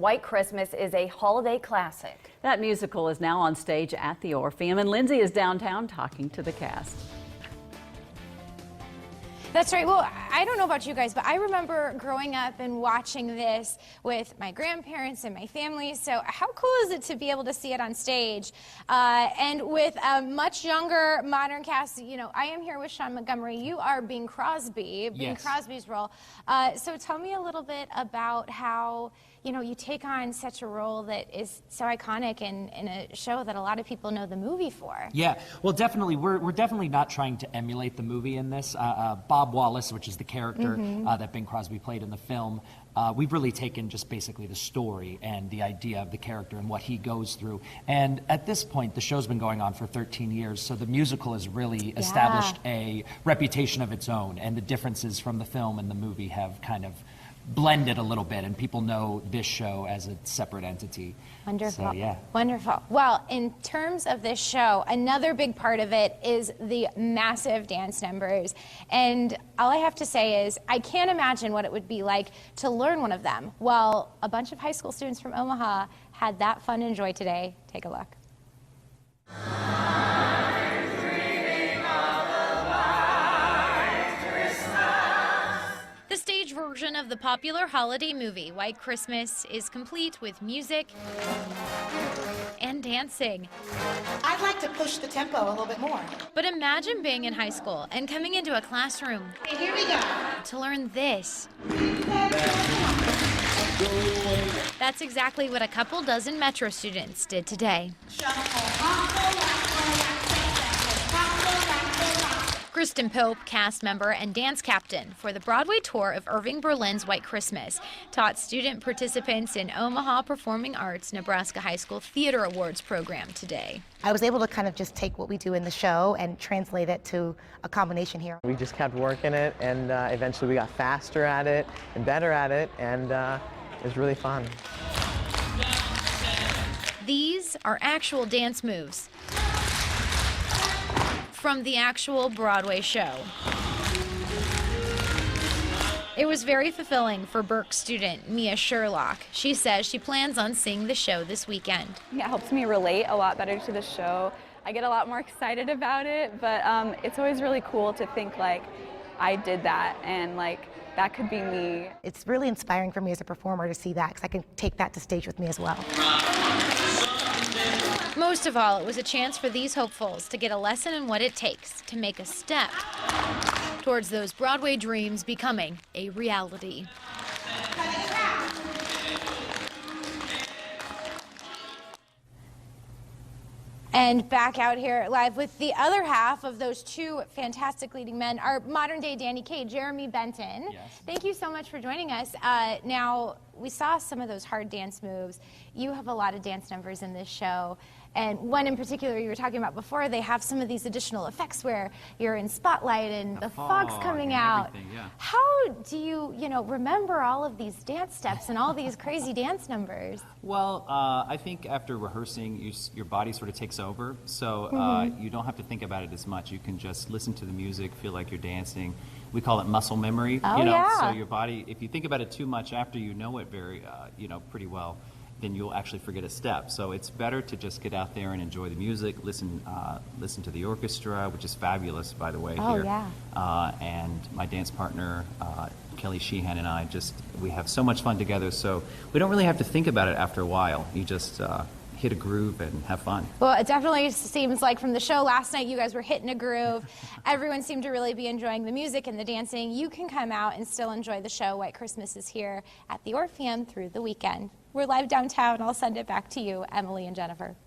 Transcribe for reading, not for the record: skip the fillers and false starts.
White Christmas is a holiday classic. That musical is now on stage at the Orpheum, and Lindsey is downtown talking to the cast. That's right. Well, I don't know about you guys, but I remember growing up and watching this with my grandparents and my family. So how cool is it to be able to see it on stage? And with a much younger modern cast, you know, I am here with Sean Montgomery. You are Bing Crosby, Bing Crosby's role. So tell me a little bit about how, you know, you take on such a role that is so iconic in a show that a lot of people know the movie for. Yeah, well, definitely, we're definitely not trying to emulate the movie in this. Bob Wallace, which is the character that Bing Crosby played in the film, we've really taken just basically the story and the idea of the character and what he goes through. And at this point, the show's been going on for 13 years, so the musical has really established a reputation of its own, and the differences from the film and the movie have kind of blended a little bit, and people know this show as a separate entity. Wonderful. So, yeah. Wonderful. Well, in terms of this show, another big part of it is the massive dance numbers. And all I have to say is, I can't imagine what it would be like to learn one of them. Well, a bunch of high school students from Omaha had that fun and joy today. Take a look. The stage version of the popular holiday movie, White Christmas, is complete with music and dancing. I'd like to push the tempo a little bit more. But imagine being in high school and coming into a classroom Okay, here we go. to learn this. That's exactly what a couple dozen Metro students did today. Kristen Pope, cast member and dance captain for the Broadway tour of Irving Berlin's White Christmas, taught student participants in Omaha Performing Arts Nebraska High School Theater Awards program today. I was able to kind of just take what we do in the show and translate it to a combination here. We just kept working it, and eventually we got faster at it and better at it, and it was really fun. These are actual dance moves from the actual Broadway show. It was very fulfilling for Burke student Mia Sherlock. She says she plans on seeing the show this weekend. It helps me relate a lot better to the show. I get a lot more excited about it, but it's always really cool to think like I did that and like that could be me. It's really inspiring for me as a performer to see that, because I can take that to stage with me as well. Most of all, it was a chance for these hopefuls to get a lesson in what it takes to make a step towards those Broadway dreams becoming a reality. And back out here live with the other half of those two fantastic leading men, our modern day Danny Kaye, Jeremy Benton. Yes. Thank you so much for joining us. Now, we saw some of those hard dance moves. You have a lot of dance numbers in this show. And one in particular you were talking about before, they have some of these additional effects where you're in spotlight and the fog's coming out. Yeah. How do you, remember all of these dance steps and all these crazy dance numbers? Well, I think after rehearsing, your body sort of takes over, so you don't have to think about it as much. You can just listen to the music, feel like you're dancing. We call it muscle memory. So your body, if you think about it too much after you know it pretty well, then you'll actually forget a step. So it's better to just get out there and enjoy the music, listen to the orchestra, which is fabulous, by the way, here. And my dance partner, Kelly Sheehan, and I we have so much fun together, so we don't really have to think about it after a while. You just hit a groove and have fun. Well, it definitely seems like from the show last night, you guys were hitting a groove. Everyone seemed to really be enjoying the music and the dancing. You can come out and still enjoy the show. White Christmas is here at the Orpheum through the weekend. We're live downtown. I'll send it back to you, Emily and Jennifer.